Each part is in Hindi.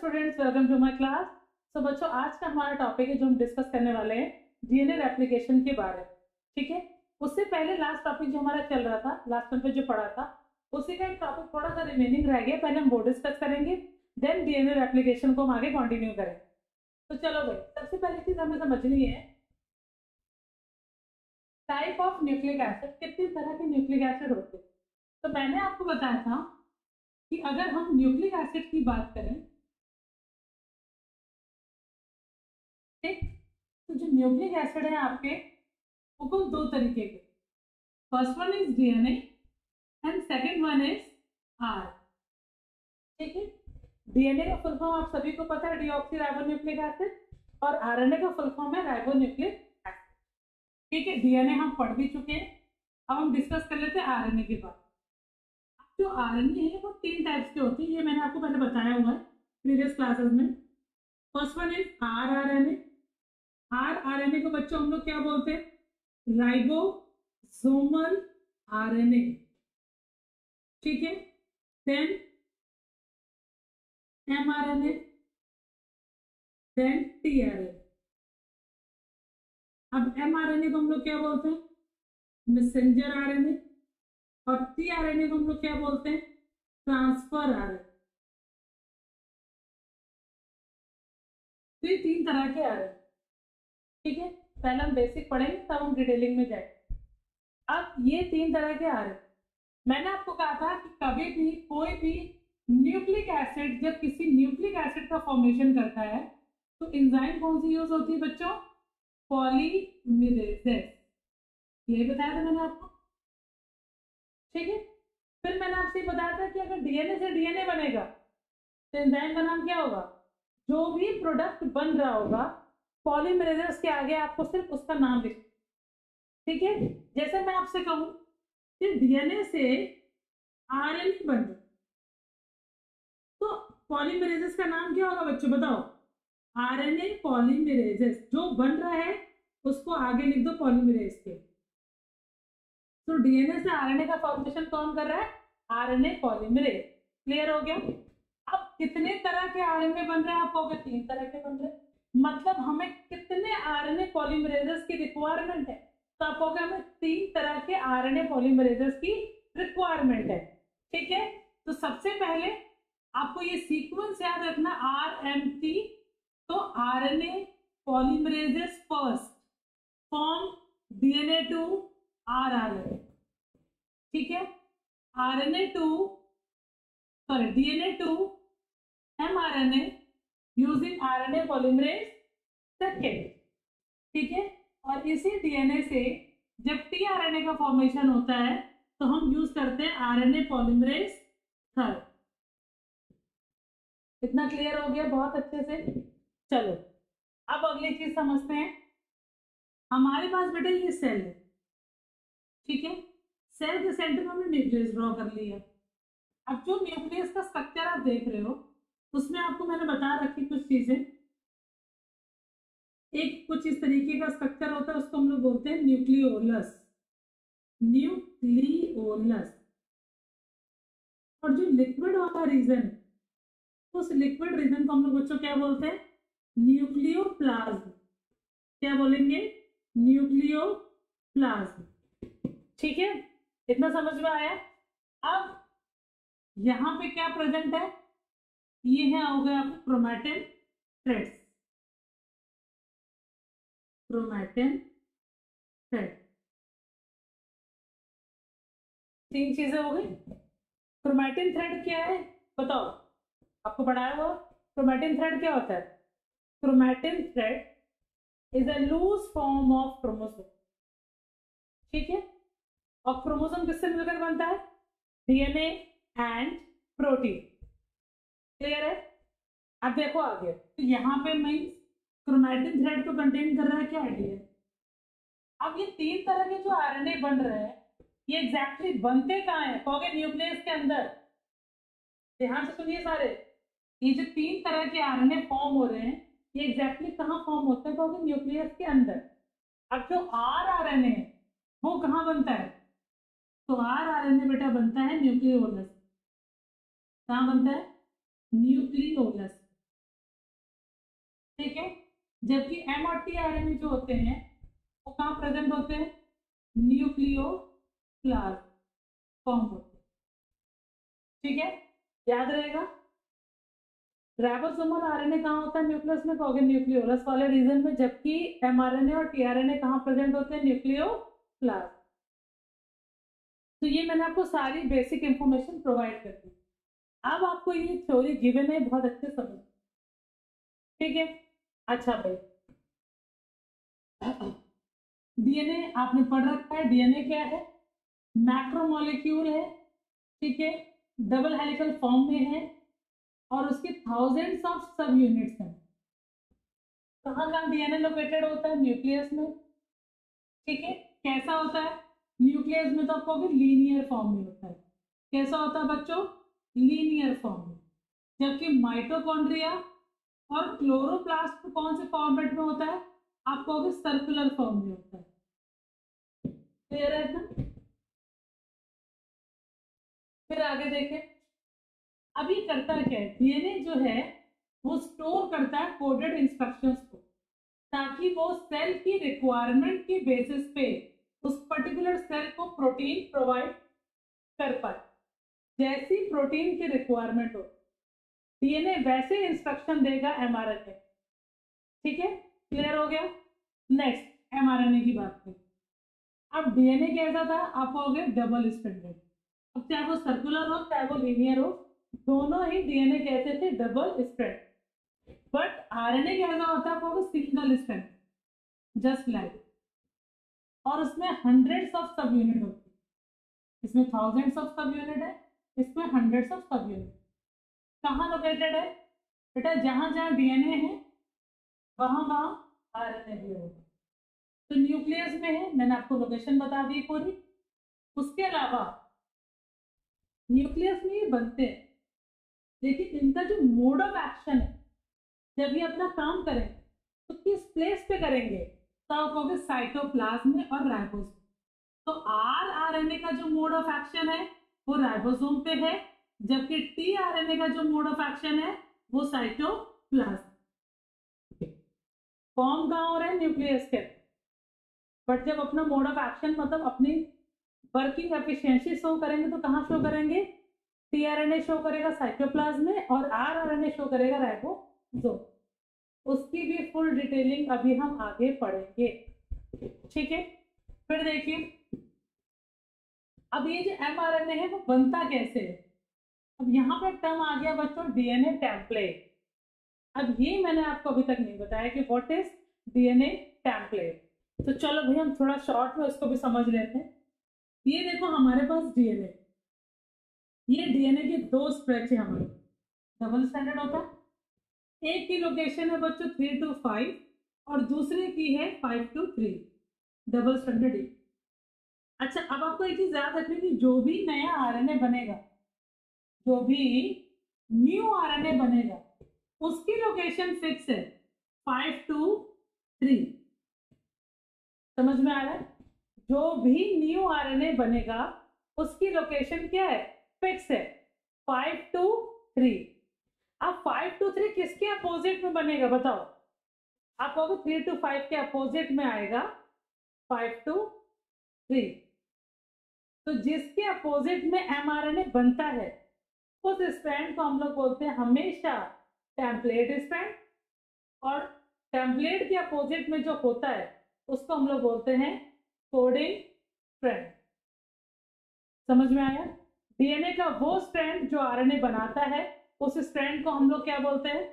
Students, welcome to my class. So बच्चों, आज का हमारा टॉपिक है जो हम डिस्कस करने वाले हैं डीएनए रेप्लिकेशन के बारे में। ठीक है, उससे पहले लास्ट टॉपिक जो हमारा चल रहा था, लास्ट टाइम पे जो पढ़ा था उसी का एक टॉपिक थोड़ा सा रिमेनिंग रह गया। पहले हम वो डिस्कस करेंगे, देन डीएनए रेप्लिकेशन को हम आगे कंटिन्यू करेंगे। तो चलो भाई, सबसे पहली चीज हमें समझनी है टाइप ऑफ न्यूक्लिक एसिड। कितनी तरह के न्यूक्लिक एसिड होते हैं? तो मैंने आपको बताया था कि अगर हम न्यूक्लिक एसिड की बात करें, ठीक, तो जो न्यूक्लिक एसिड है आपके वो कुल दो तरीके के, first one is DNA and second one is R. ठीक है, डीएनए का फुल फॉर्म आप सभी को पता है, डीऑक्सी राइबोन्यूक्लिक एसिड, और आरएनए का फुल फॉर्म है राइबोन्यूक्लिक एसिड। ठीक है, डीएनए हम पढ़ भी चुके हैं, अब हम डिस्कस कर लेते हैं आरएनए के बाद। जो आरएनए है वो तीन टाइप्स के होते हैं, ये मैंने आपको पहले बताया हुआ है प्रीवियस क्लासेस में। First one is RNA. RNA को बच्चों हम लोग क्या बोलते हैं? Ribosomal RNA. ठीक है, देन एमआरएनए, देन टीआरएनए। अब एमआरएनए को हम लोग क्या बोलते हैं? Messenger RNA. और टीआरएनए को हम लोग क्या बोलते हैं? Transfer RNA. तो ये तीन तरह के आरएनए। ठीक है, पहले हम बेसिक पढ़ेंगे तब हम डिटेलिंग में जाएंगे। अब ये तीन तरह के आरएनए, मैंने आपको कहा था कि कभी भी कोई भी न्यूक्लिक एसिड जब किसी न्यूक्लिक एसिड का फॉर्मेशन करता है तो एंजाइम कौन सी यूज होती है बच्चों? पॉलीमरेजेस। यही बताया था मैंने आपको। ठीक है, फिर मैंने आपसे बताया था कि अगर डीएनए से डीएनए बनेगा तो एंजाइम का नाम क्या होगा? जो भी प्रोडक्ट बन रहा होगा पॉलीमरेजेस के आगे आपको सिर्फ उसका नाम लिखना। ठीक है, जैसे मैं आपसे कहूं कि डीएनए से आरएनए बन रहा तो पॉलीमरेजेस का नाम क्या होगा बच्चों, बताओ? RNA polymerases. जो बन रहा है उसको आगे लिख दो पॉलीमरेज के। तो डीएनए से आरएनए का फॉर्मेशन कौन कर रहा है? RNA polymerase. क्लियर हो गया? अब कितने तरह के आरएनए बन रहे हैं? आप कहोगे तीन तरह के बन रहे हैं, मतलब हमें कितने आरएनए पॉलीमरेजेस की रिक्वायरमेंट है? तो आप कहोगे हमें तीन तरह के आरएनए पॉलीमरेजेस की रिक्वायरमेंट है। ठीक है, तो सबसे पहले आपको ये सीक्वेंस याद रखना, RMT। तो RNA polymerases first form DNA to rRNA। ठीक है, DNA to mRNA using RNA polymerase second. ठीक है, और इसी डीएनए से जब टीआरएनए का फॉर्मेशन होता है तो हम यूज करते हैं आरएनए पॉलीमरेज थर्ड। इतना क्लियर हो गया? बहुत अच्छे से। चलो अब अगली चीज समझते हैं। हमारे पास बेटा ये सेल है, ठीक है, सेल के सेंटर में हमने न्यूक्लियस ड्रॉ कर लिया। अब जो न्यूक्लियस का स्ट्रक्चर आप देख रहे हो उसमें आपको मैंने बता रखी कुछ चीजें। एक कुछ इस तरीके का स्ट्रक्चर होता है, उसको हम लोग बोलते हैं न्यूक्लियोलस। न्यूक्लियोलस। और जो लिक्विड वाला रीजन, उस लिक्विड रीजन को हम लोग बच्चों क्या बोलते हैं? न्यूक्लियोप्लाज्म। क्या बोलेंगे? न्यूक्लियोप्लाज्म। ठीक है, इतना समझ में आया? अब यहां पे क्या प्रेजेंट है? ये है, हो गया आपको क्रोमैटिन थ्रेड्स। क्रोमैटिन थ्रेड, तीन चीजें हो गई। क्रोमैटिन थ्रेड क्या है बताओ? आपको पढ़ाया हुआ क्रोमैटिन थ्रेड क्या होता है? Chromatin thread is a loose form of chromosome. ठीक है, और क्रोमोसोम किससे मिलकर बनता है? DNA and protein. क्लियर है? अब देखो आगे, तो यहाँ पे मैं क्रोमैटिन थ्रेड को कंटेन कर रहा है क्या? डीएनए। अब ये तीन तरह के जो आरएनए बन रहे हैं ये एग्जैक्टली बनते कहाँ हैं? कहोगे न्यूक्लियस के अंदर। ध्यान से सुनिए सारे, ये जो तीन तरह के आरएनए फॉर्म हो रहे हैं ये एग्जैक्टली कहाँ फॉर्म होते हैं? कहोगे न्यूक्लियस के अंदर। अब जो आरएनए है वो कहाँ बनता है? तो आरएनए बेटा बनता है न्यूक्लियोलस। कहाँ बनता है? न्यूक्लियोलस। ठीक है। जबकि एम और टी आरएनए जो होते हैं वो कहाँ प्रेजेंट होते हैं, न्यूक्लियोप्लाज्म फॉर्म होते हैं। ठीक है, याद रहेगा। राइबोसोमल आरएनए कहाँ होता है न्यूक्लियस में, कहोगे न्यूक्लियोलस वाले रीजन में, जबकि एमआरएनए और टीआरएनए कहाँ प्रेजेंट होते हैं, न्यूक्लियोप्लाज्म। तो ये मैंने आपको सारी बेसिक इंफॉर्मेशन प्रोवाइड कर दी। अब आपको ये थ्योरी गिवन है, बहुत अच्छे समझ, ठीक है। अच्छा भाई, डीएनए आपने पढ़ रखा है। डीएनए क्या है, मैक्रोमोलेक्यूल है, ठीक है, डबल हेलिकल फॉर्म में है और उसके थाउजेंड्स ऑफ सब यूनिट्स हैं। कहाँ कहाँ डीएनए लोकेटेड होता है, न्यूक्लियस में, ठीक है। कैसा होता है न्यूक्लियस में, तो आपको लीनियर फॉर्म में होता है। कैसा होता है बच्चों, लीनियर फॉर्म में। जबकि माइटोकॉन्ड्रिया और क्लोरोप्लास्ट कौन से फॉर्मेट में होता है, आपको सर्कुलर फॉर्म में होता है। क्लियर है ना। फिर आगे देखें, अब ये करता क्या है, डीएनए जो है वो स्टोर करता है कोडेड इंस्ट्रक्शंस को, ताकि वो सेल की रिक्वायरमेंट की बेसिस पे उस पर्टिकुलर सेल को प्रोटीन प्रोवाइड कर पाए। जैसी प्रोटीन की रिक्वायरमेंट हो, डीएनए वैसे इंस्ट्रक्शन देगा एमआरएनए। ठीक है, क्लियर हो गया। नेक्स्ट एमआरएनए की बात करें। अब डीएनए कैसा था, आप कहोगे डबल स्ट्रैंडेड। अब चाहे वो सर्कुलर हो चाहे वो लीनियर हो, दोनों ही डीएनए कहते थे डबल स्ट्रैंड। बट आरएनए कैसा होता है, आपको सिंगल स्ट्रैंड, जस्ट लाइक, और उसमें हंड्रेड्स ऑफ सब यूनिट होती है। इसमें थाउजेंड्स ऑफ सब यूनिट है, इसमें हंड्रेड्स ऑफ सब यूनिट। कहाँ लोकेटेड है बेटा, जहां जहां डीएनए है वहां वहां आरएनए भी होगा। तो न्यूक्लियस में है, मैंने आपको लोकेशन बता दी पूरी। उसके अलावा न्यूक्लियस में ये बनते हैं, लेकिन इनका जो मोड ऑफ एक्शन है, जब ये अपना काम करें तो किस प्लेस पे करेंगे, तो आप कहोगे साइटोप्लाज्म में और राइबोसोम। तो आरएनए का जो मोड ऑफ एक्शन है वो राइबोसोम पे है, जबकि टीआरएनए का जो मोड ऑफ एक्शन है वो साइटोप्लाज्म। फॉर्म कहाँ हो रहा है, न्यूक्लियस के। बट जब अपना मोड ऑफ एक्शन मतलब अपनी वर्किंग एफिशिएंसी शो करेंगे तो कहाँ शो करेंगे, टीआरएनए शो करेगा साइटोप्लाज्म में और आरआरएनए शो करेगा राइबोसोम। उसकी भी फुल डिटेलिंग अभी हम आगे पढ़ेंगे, ठीक है। फिर देखिए, अब ये जो एमआरएनए है वो बनता कैसे है। अब यहाँ पर टर्म आ गया बच्चों डीएनए टेम्पलेट। अब ये मैंने आपको अभी तक नहीं बताया कि व्हाट इज डीएनए टेम्पलेट। तो चलो भाई हम थोड़ा शॉर्ट में उसको भी समझ लेते हैं। ये देखो हमारे पास डीएनए, ये डीएनए के दो स्ट्रेच है हमारे, डबल स्टैंडर्ड होता है। एक की लोकेशन है बच्चों 3 to 5 और दूसरे की है 5 to 3, डबल स्टैंडर्ड। अच्छा, अब आपको एक चीज याद रखनी कि जो भी नया आरएनए बनेगा, जो भी न्यू आरएनए बनेगा, उसकी लोकेशन फिक्स है 5 to 3। समझ में आ रहा है, जो भी न्यू आरएनए बनेगा उसकी लोकेशन क्या है, फिक्स है 5 to 3। अब 5 to 3 किसके अपोजिट में बनेगा बताओ, आप कहोगे 3 to 5 के अपोजिट में आएगा 5 to 3। तो जिसके अपोजिट में एमआरएनए बनता है उस स्ट्रैंड को हम लोग बोलते हैं हमेशा टेम्पलेट स्ट्रैंड, और टेम्पलेट के अपोजिट में जो होता है उसको हम लोग बोलते हैं कोडिंग स्ट्रैंड। समझ में आया। डीएनए का वो स्ट्रैंड जो आरएनए बनाता है उस स्ट्रैंड को हम लोग क्या बोलते हैं,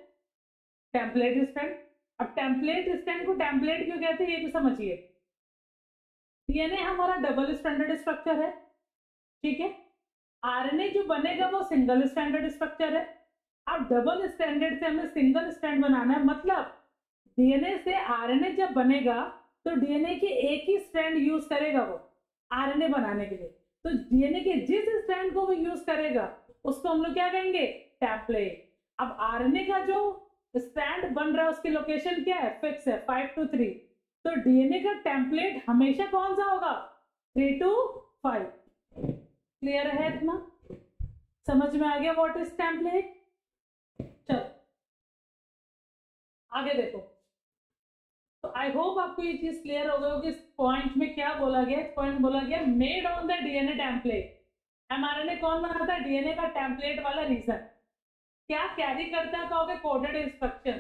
टेम्पलेट स्ट्रैंड। अब टेम्पलेट स्ट्रैंड को टेम्पलेट क्यों कहते हैं ये भी समझिए। डीएनए हमारा डबल स्टैंडर्ड स्ट्रक्चर है, ठीक है। आरएनए जो बनेगा वो सिंगल स्टैंडर्ड स्ट्रक्चर है। अब डबल स्टैंडर्ड से हमें सिंगल स्टैंड बनाना है, मतलब डीएनए से आरएनए जब बनेगा तो डीएनए के एक ही स्ट्रैंड यूज करेगा वो आरएनए बनाने के लिए। तो डीएनए के जिस स्ट्रैंड को वो यूज करेगा उसको हम लोग क्या कहेंगे, टेम्पलेट। अब आरएनए का जो स्ट्रैंड बन रहा है उसकी लोकेशन क्या है, फिक्स है 5 to 3। तो डीएनए का टेम्पलेट हमेशा कौन सा होगा, 3 to 5। क्लियर है इतना, समझ में आ गया व्हाट इज टेम्पलेट। चलो आगे देखो, तो आई होप आपको ये चीज क्लियर हो गई होगी। इस पॉइंट में क्या बोला गया, इस पॉइंट में बोला गया made on the DNA template. MRNA कौन बनाता है, डीएनए का टेम्पलेट वाला रीजन। क्या कैरी करता है कहोगे, कोडेड इंस्ट्रक्शन,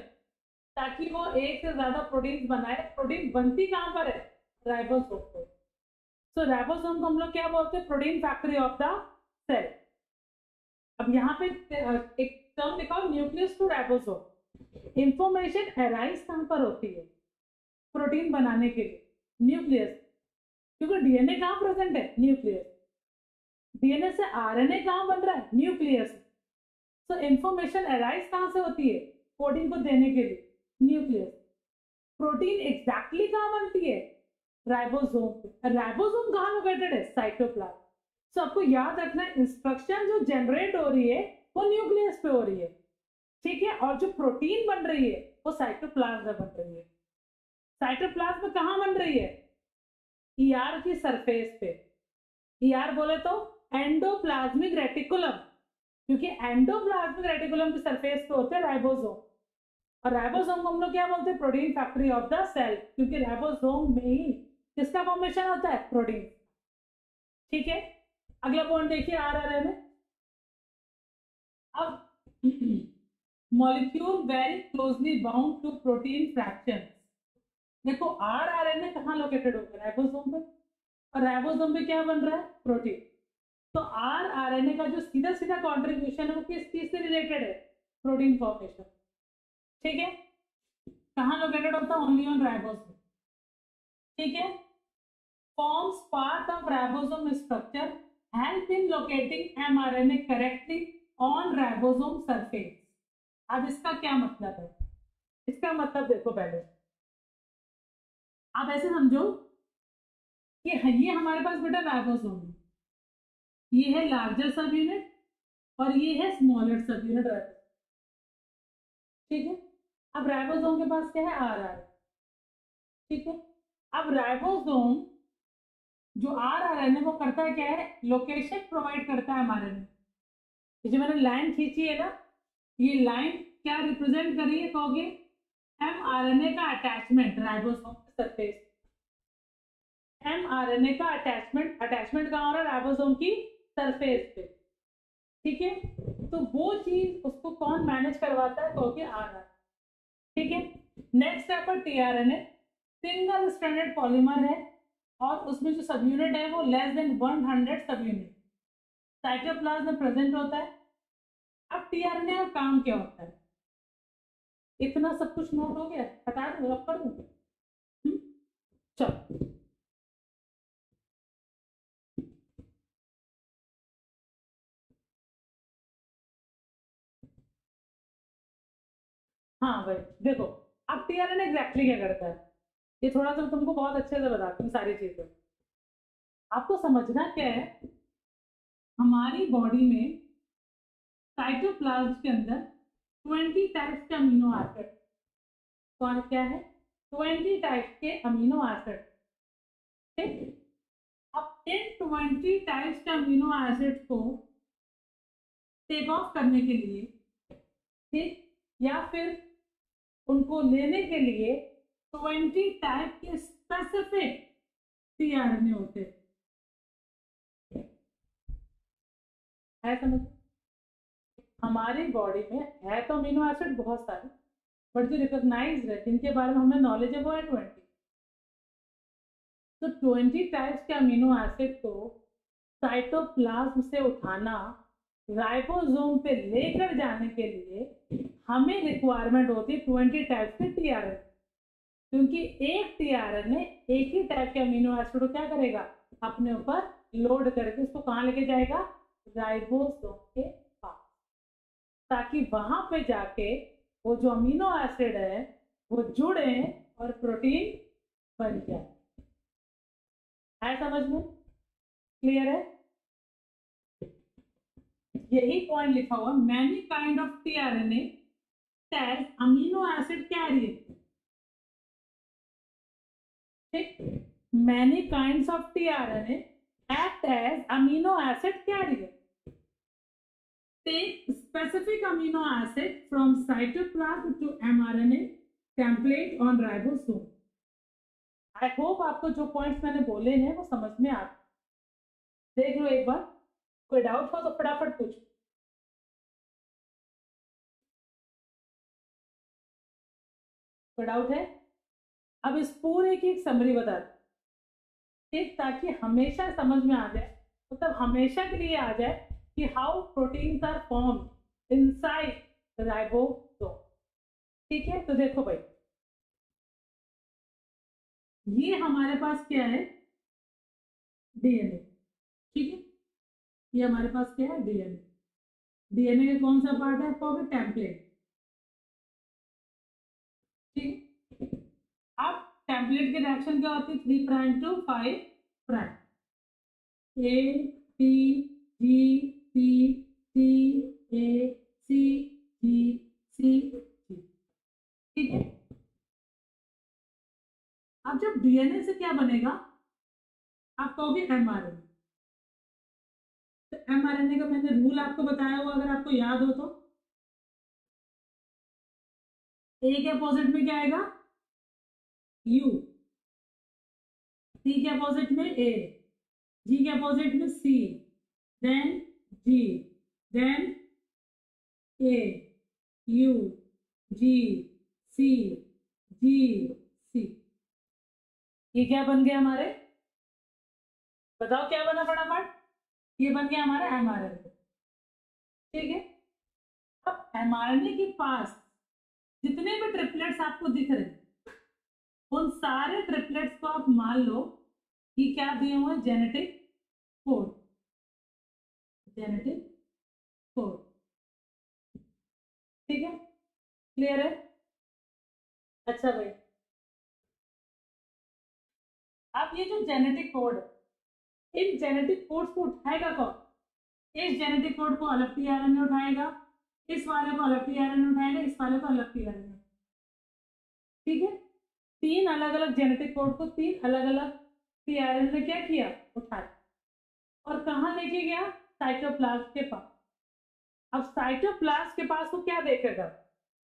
ताकि वो एक से ज्यादा प्रोटीन बनाए। प्रोटीन बनती कहां पर है, राइबोसोम पर। सो राइबोसोम को हम लोग क्या बोलते हैं, protein factory of the cell. अब यहाँ पे एक टर्म लिखा हो, nucleus to ribosome. Information arise कहां पर होती है, प्रोटीन बनाने के लिए, न्यूक्लियस। क्योंकि डीएनए कहां प्रेजेंट है, न्यूक्लियस। डीएनए से आरएनए कहां बन रहा है, न्यूक्लियस। सो इंफॉर्मेशन अराइज कहां से होती है, कोडिंग को देने के लिए, न्यूक्लियस। प्रोटीन एग्जैक्टली कहां बनती है, राइबोसोम पे। राइबोसोम कहां लोकेटेड है, साइटोप्लाज्म। सो आपको याद रखना है, इंस्ट्रक्शन जो जनरेट हो रही है वो न्यूक्लियस पे हो रही है, ठीक है, और जो प्रोटीन बन रही है वो साइटोप्लाज्म में बन रही है। साइटोप्लाज्म कहां बन रही है, ईआर की सरफेस पे। ईआर बोले तो एंडोप्लाज्मिक रेटिकुलम, क्योंकि एंडोप्लाज्मिक रेटिकुलम की सरफेस पे होते हैं राइबोसोम। और राइबोसोम को हम लोग क्या बोलते हैं, protein factory of the cell, क्योंकि राइबोसोम में ही किसका फॉर्मेशन होता है, प्रोटीन। ठीक है, अगला पॉइंट देखिए, आरआरएनए। अब molecule very closely bound to protein fractions. देखो आरआरएनए कहाँ लोकेटेड होगा, राइबोसोम पे, और राइबोसोम पे क्या बन रहा है, प्रोटीन। तो आरआरएनए का जो सीधा सीधा कॉन्ट्रीब्यूशन है वो किस चीज से रिलेटेड है, प्रोटीन फॉर्मेशन। ठीक है, कहाँ लोकेटेड होता है, ओनली ऑन राइबोसोम। ठीक है, forms part of ribosome structure help in locating mRNA correctly on ribosome surface। अब इसका क्या मतलब है, इसका मतलब देखो, पहले आप ऐसे समझो कि ये हमारे पास बेटा राइबोसोम है, ये है लार्जर सब यूनिट और ये है स्मॉलर सब यूनिट राइबोसोम। ठीक है, अब राइबोसोम के पास क्या है, आरआर। ठीक है, अब राइबोसोम जो आरआरएनए वो करता है क्या है, लोकेशन प्रोवाइड करता है एमआरएनए। जो मैंने लाइन खींची है ना, ये लाइन क्या रिप्रेजेंट कर रही है कहोगे, एमआरएनए का अटैचमेंट राइबोसोम के सरफेस। एमआरएनए का अटैचमेंट कहाँ हो रहा है, राइबोसोम की सरफेस पे। ठीक है, तो वो चीज उसको कौन मैनेज करवाता है, कहोगे आरआर। ठीक है, नेक्स्ट है पर टीआरएनए, सिंगल स्ट्रैंडेड पॉलीमर है और उसमें जो सब यूनिट है वो लेस देन 100 सब यूनिट साइटोप्लाज्म में प्रेजेंट होता है। अब टीआरएनए का काम क्या होता है, इतना सब कुछ नोट हो गया, हटा दूं, रब कर दूं, चलो। हाँ भाई देखो, अब टीआरएनए एग्जैक्टली क्या करता है, ये थोड़ा सा तुमको बहुत अच्छे से बताती हूँ सारी चीजें। आपको समझना क्या है, हमारी बॉडी में साइटोप्लाज्म के अंदर 20 टाइप्स के अमीनो एसिड, कौन क्या है, 20 टाइप्स के अमीनो एसिड। ठीक, अब इन 20 टाइप्स के अमीनो एसिड को टेक ऑफ करने के लिए, ठीक, या फिर उनको लेने के लिए 20 टाइप के स्पेसिफिक टीआरएनए होते हैं। समझ, हमारी बॉडी में है तो अमीनो एसिड बहुत सारे, बट जो रिकॉग्नाइज्ड है, जिनके बारे में हमें नॉलेज है, वो है 20। तो 20 टाइप्स के अमीनो एसिड को साइटोप्लाज्म से उठाना, राइबोसोम पे लेकर जाने के लिए हमें रिक्वायरमेंट होती है 20 टाइप्स के टीआरएनए, क्योंकि एक टीआरएनए एक ही टाइप के अमीनो एसिड को क्या करेगा, अपने ऊपर लोड करके उसको कहाँ लेके जाएगा, राइबोसोम के पास, ताकि वहां पे जाके वो जो अमीनो एसिड है वो जुड़े और प्रोटीन बन जाए। है समझ में, क्लियर है, यही पॉइंट लिखा हुआ, many kind of tRNA tell amino acid carrier. ठीक, many kinds of tRNA act as amino acid carrier, take specific amino acid from cytoplasm to mRNA template on ribosome. I hope आपको जो पॉइंट्स मैंने बोले हैं वो समझ में आ देख लो एक बार, कोई डाउट हो तो फटाफट पूछो। कोई डाउट है? अब इस पूरे की एक समरी बता दो, ठीक, ताकि हमेशा समझ में आ जाए, मतलब हमेशा के लिए आ जाए कि how proteins are formed inside ribosome. ठीक है, तो देखो भाई, ये हमारे पास क्या है? डीएनए। ठीक है, ये हमारे पास क्या है? डीएनए। डीएनए का कौन सा पार्ट है? आपको टेम्पलेट। ठीक है, अब टेम्पलेट के रिएक्शन क्या होती है? 3 prime to 5 prime, A T G C C A C G C G. ठीक है, अब जब डीएनए से क्या बनेगा? आप कहोगे एमआरएनए। तो एमआरएनए का मैंने रूल आपको बताया हुआ, अगर आपको याद हो तो, ए के अपोजिट में क्या आएगा? यू। सी के अपोजिट में ए, जी के अपोजिट में C, then G, then A, U, G, C, G, C. ये क्या बन गया हमारे? बताओ क्या बना फटाफट? ये बन गया हमारा एमआरएनए। ठीक है, अब एमआरएनए के पास जितने भी ट्रिपलेट्स आपको दिख रहे हैं, उन सारे ट्रिपलेट्स को आप मान लो कि क्या दिए हुए? Genetic code. Genetic code. ठीक है, क्लियर है? अच्छा भाई, अब ये जो जेनेटिक कोड है, इन जेनेटिक कोड्स को उठाएगा कौन? इस जेनेटिक कोड को अलग टीआरएनए उठाएगा, इस वाले को अलग टीआरएनए उठाएगा, इस वाले को अलग टीआरएनए। ठीक है, 3 अलग अलग जेनेटिक कोड को 3 अलग अलग टीआरएनए ने क्या किया? उठाया, और कहाँ लेके गया? साइटोप्लाज्म के पास। अब साइटोप्लाज्म के पास वो क्या देखेगा?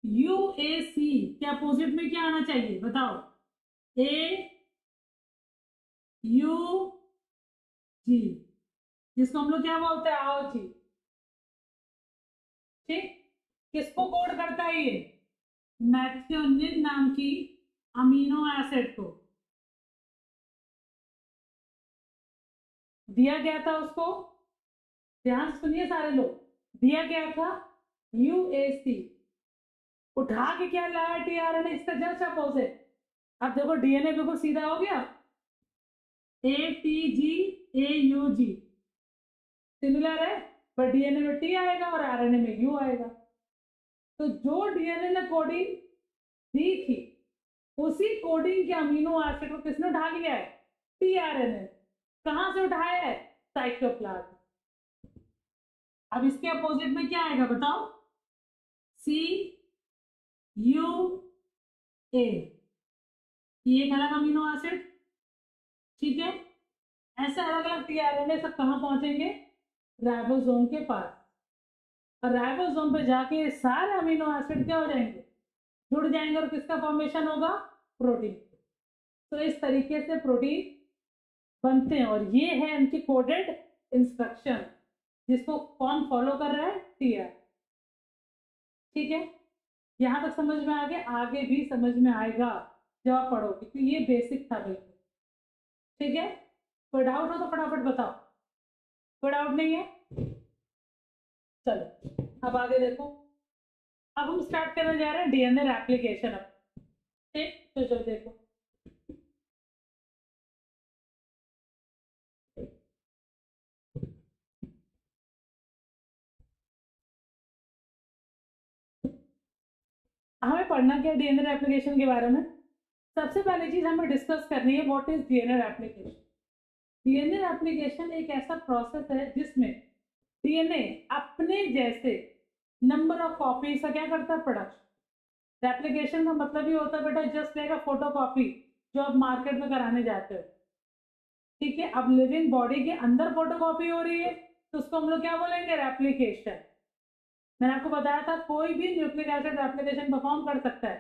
यूएसी के अपोजिट में क्या आना चाहिए? बताओ। ए यू जी, जिसको हम लोग क्या बोलते हैं? आओ जी। ठीक, किसको कोड करता है ये? मैथ्योनिन नाम की अमीनो एसिड को दिया गया था उसको, ध्यान से सुनिए सारे लोग, दिया गया था यूएसी, उठा के क्या लाया? टीआरएनए, इसका जस्ट अपोजिट। अब देखो डीएनए बिल्कुल सीधा हो गया, A T G A U G, similar है, पर डीएनए में टी आएगा और आरएनए में यू आएगा। तो जो डीएनए ने कोडिंग दी थी, उसी कोडिंग के अमीनो एसिड को किसने उठा लिया है? टीआरएनए। कहां से उठाया है? साइटोप्लाज्म। अब इसके अपोजिट में क्या आएगा? बताओ। सी यू ए, ये एक अलग अमीनो एसिड। ठीक है, ऐसे अलग अलग टीआरएनए सब कहां पहुंचेंगे? राइबोसोम के पास। और राइबोसोम पे जाके सारे अमीनो एसिड क्या हो जाएंगे? जुड़ जाएंगे, और किसका फॉर्मेशन होगा? प्रोटीन। तो इस तरीके से प्रोटीन बनते हैं, और ये है इनकी कोडेड इंस्ट्रक्शन, जिसको कौन फॉलो कर रहा है? टीआर। ठीक है, यहां तक समझ में आ गया, आगे भी समझ में आएगा जब आप पढ़ोगे, तो ये बेसिक था बिल्कुल। ठीक है, कोई डाउट हो तो फटाफट बताओ। कोई डाउट नहीं है? चलो अब आगे देखो, अब हम स्टार्ट करने जा रहे हैं डीएनए रेप्लिकेशन। अब ठीक, तो चलो देखो, हमें पढ़ना क्या डीएनए रेप्लिकेशन के बारे में? सबसे पहली चीज हमें डिस्कस करनी है, what is DNA replication. DNA replication एक ऐसा प्रोसेस है जिसमें डीएनए अपने जैसे नंबर ऑफ कॉपीज का क्या करता है? प्रोडक्शन। रेप्लिकेशन का मतलब ये होता है बेटा, जस्ट लाइक अ फोटो कॉपी जो आप मार्केट में कराने जाते हो। ठीक है, अब लिविंग बॉडी के अंदर फोटो कॉपी हो रही है, तो उसको हम लोग क्या बोलेंगे? रेप्लिकेशन। मैंने आपको बताया था कोई भी न्यूक्लिक एसिड रेप्लिकेशन परफॉर्म कर सकता है।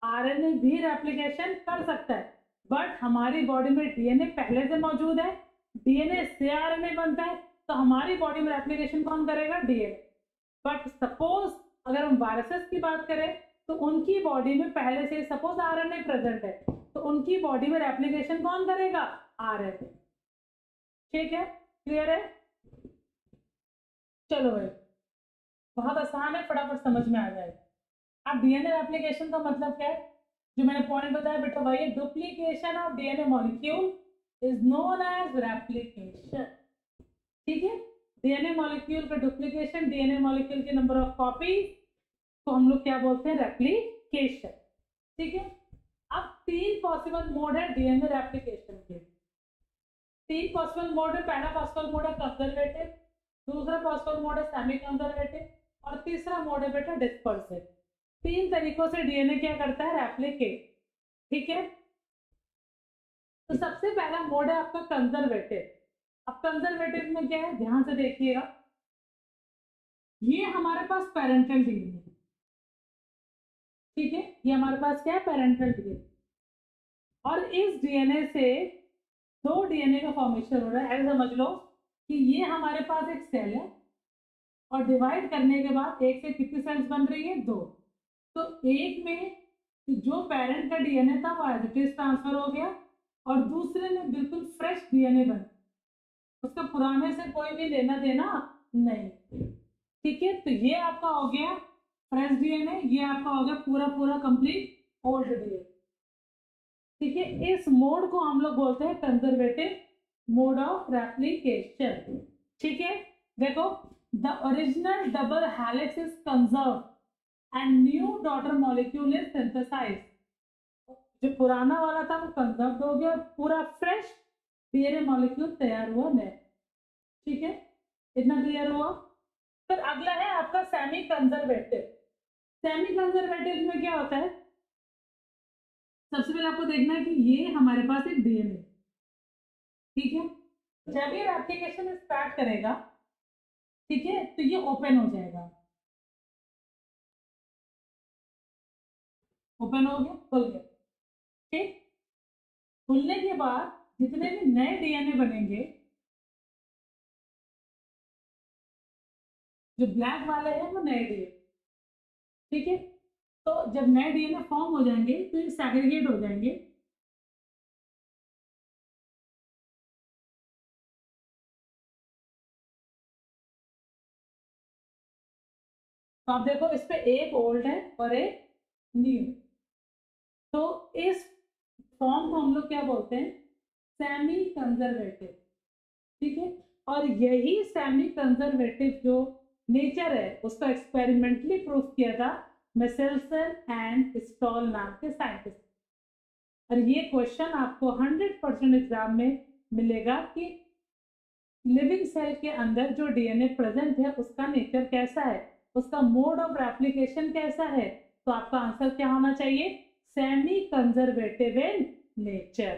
आरएनए भी रेप्लिकेशन कर सकता है, बट हमारी बॉडी में डीएनए पहले से मौजूद है, डीएनए से आरएनए बनता है, तो हमारी बॉडी में रेप्लिकेशन कौन करेगा? डीएनए। बट सपोज अगर हम वायरसेस की बात करें तो उनकी बॉडी में पहले से सपोज आरएनए प्रेजेंट है, तो उनकी बॉडी में रेप्लिकेशन कौन करेगा? आरएनए। ठीक है, क्लियर है? चलो भाई, बहुत आसान है, फटाफट समझ में आ जाएगा। अब डीएनए रेप्लिकेशन का मतलब क्या है? जो मैंने पॉइंट बताया बेटा भाई, duplication of DNA molecule is known as replication. ठीक है, डीएनए मॉलिक्यूल का डुप्लीकेशन, डीएनए मॉलिक्यूल के नंबर ऑफ कॉपी तो हम लोग क्या बोलते हैं? रेप्लिकेशन। ठीक है, अब 3 पॉसिबल मोड है डीएनए रेप्लिकेशन के। 3 पॉसिबल मोड है। पहला पॉसिबल मोड है कंजर्वेटिव, दूसरा पॉसिबल मोड है सेमी कंजर्वेटिव और तीसरा मोड है बेटा डिस्पर्सिव। 3 तरीकों से डीएनए क्या करता है? रेप्लिकेट। ठीक है, तो सबसे पहला मोड है आपका कंजर्वेटिव। अब कंजर्वेटिव में क्या है? ध्यान से देखिएगा, ये हमारे पास पेरेंटल डीएनए, ठीक है, ये हमारे पास क्या है? Parental DNA. और इस डीएनए से 2 डीएनए का फॉर्मेशन हो रहा है। ऐसे समझ लो कि ये हमारे पास एक सेल है और डिवाइड करने के बाद एक से कितनी सेल्स बन रही है? 2। तो एक में जो पेरेंट का डीएनए था वो एज इट इज ट्रांसफर हो गया और दूसरे में बिल्कुल फ्रेश डीएनए बन, उसका पुराने से कोई भी लेना देना नहीं। ठीक है, तो ये आपका हो गया फ्रेश डीएनए, ये आपका हो गया पूरा पूरा कंप्लीट ओल्ड डीएनए। ठीक है, इस मोड को हम लोग बोलते हैं कंजर्वेटिव मोड ऑफ रेप्लिकेशन। ठीक है, देखो, the original double helix is conserve and new daughter molecule is synthesised. जो पुराना वाला था वो कंजर्व हो गया, पूरा फ्रेश डीएनए मॉलिक्यूल तैयार हुआ नया। ठीक है, इतना क्लियर हुआ? फिर अगला है आपका सेमी कंजर्वेटिव। सेमी कंजर्वेटिव में क्या होता है? सबसे पहले आपको देखना है कि ये हमारे पास एक डीएनए, ठीक है, जब ये रेप्लिकेशन स्टार्ट करेगा, ठीक है, तो ये ओपन हो जाएगा। ओपन हो गया, खुल गया। ठीक, खुलने के बाद जितने भी नए डीएनए बनेंगे, जो ब्लैक वाले हैं वो नए डीएनए, ठीक है, तो जब नए डीएनए फॉर्म हो जाएंगे तो ये सेग्रीगेट हो जाएंगे। तो आप देखो, इस पे एक ओल्ड है और एक न्यू, तो इस फॉर्म को हम लोग क्या बोलते हैं? Semi conservative. ठीक है, और यही सेमी कंजर्वेटिव जो नेचर है उसका एक्सपेरिमेंटली प्रूफ किया था मेसेल्सन एंड स्टॉल नाम के साइंटिस्ट। और ये क्वेश्चन आपको 100% एग्जाम में मिलेगा कि लिविंग सेल के अंदर जो डीएनए प्रेजेंट है उसका नेचर कैसा है, उसका मोड ऑफ रेप्लिकेशन कैसा है। तो आपका आंसर क्या होना चाहिए? Semi conservative in nature.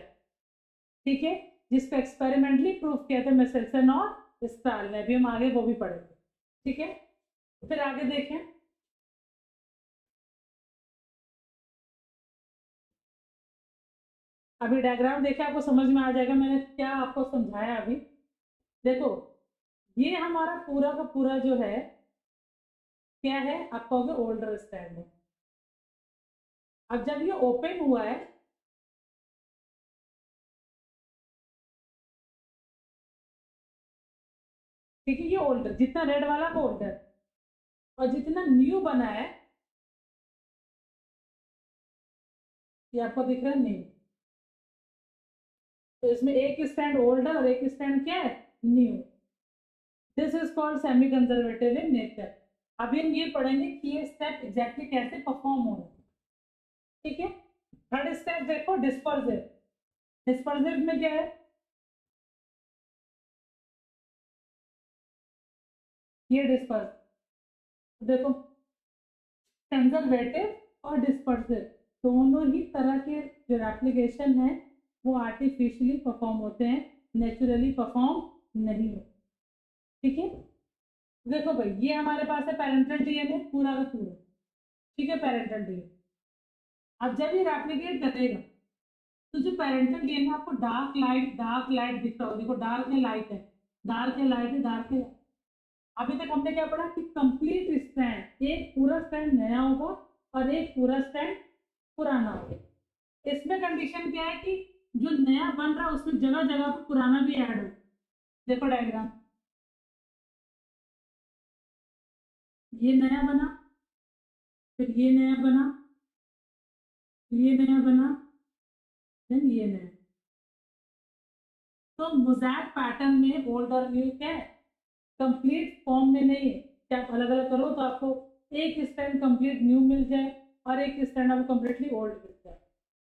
ठीक है, जिसको एक्सपेरिमेंटली प्रूफ किया था मेसेल्सन और स्टाल ने, अभी हम आगे वो भी पढ़ेंगे। ठीक है, फिर आगे देखें। अभी डायग्राम देखे आपको समझ में आ जाएगा मैंने क्या आपको समझाया अभी। देखो, ये हमारा पूरा का पूरा जो है क्या है? आप कहोगे ओल्डर स्ट्रैंड है। अब जब ये ओपन हुआ है, ठीक है, ये ओल्डर, जितना रेड वाला वो ओल्डर, और जितना न्यू बना है ये आपको दिख रहा है न्यू। तो इसमें एक स्टैंड ओल्ड है और एक स्टैंड क्या है? New. This is called semi conservative in nature. अभी हम ये पढ़ेंगे कि ये स्टेप एग्जैक्टली कैसे परफॉर्म हो रहे हैं। ठीक है, थर्ड स्टेप देखो, डिस्पर्सिव। डिस्पर्सिव में क्या है? ये डिस्पर्स, देखो, कंजर्वेटिव और डिस्पर्सिव दोनों ही तरह के जो एप्लीकेशन है वो आर्टिफिशियली परफॉर्म होते हैं, नेचुरली परफॉर्म नहीं होते। ठीक है, देखो भाई, ये हमारे पास है पेरेंटल डीएनए पूरा का पूरा, ठीक है, पेरेंटल डीएनए। अब जब ये रेप्लिकेट करेगा तो जो पेरेंटल डीएनए आपको डार्क लाइट दिख रहा होगा, देखो डार्क है लाइट है, डार्क है लाइट है, डार्क है। अभी तक हमने क्या पढ़ा कि कंप्लीट स्ट्रैंड, एक पूरा स्ट्रैंड नया होगा और एक पूरा स्ट्रैंड पुराना होगा। इसमें कंडीशन क्या है कि जो नया बन रहा है उसमें जगह जगह पर पुराना भी ऐड हो। देखो डायग्राम, ये नया बना, फिर ये नया बना, ये नया बना, देन ये नया। तो मोज़ैक पैटर्न में ओल्ड और न्यू क्या है, कंप्लीट फॉर्म में नहीं है। क्या आप अलग अलग करो तो आपको एक स्टैंड कंप्लीट न्यू मिल जाए और एक स्टैंड आपको कंप्लीटली ओल्ड मिल जाए।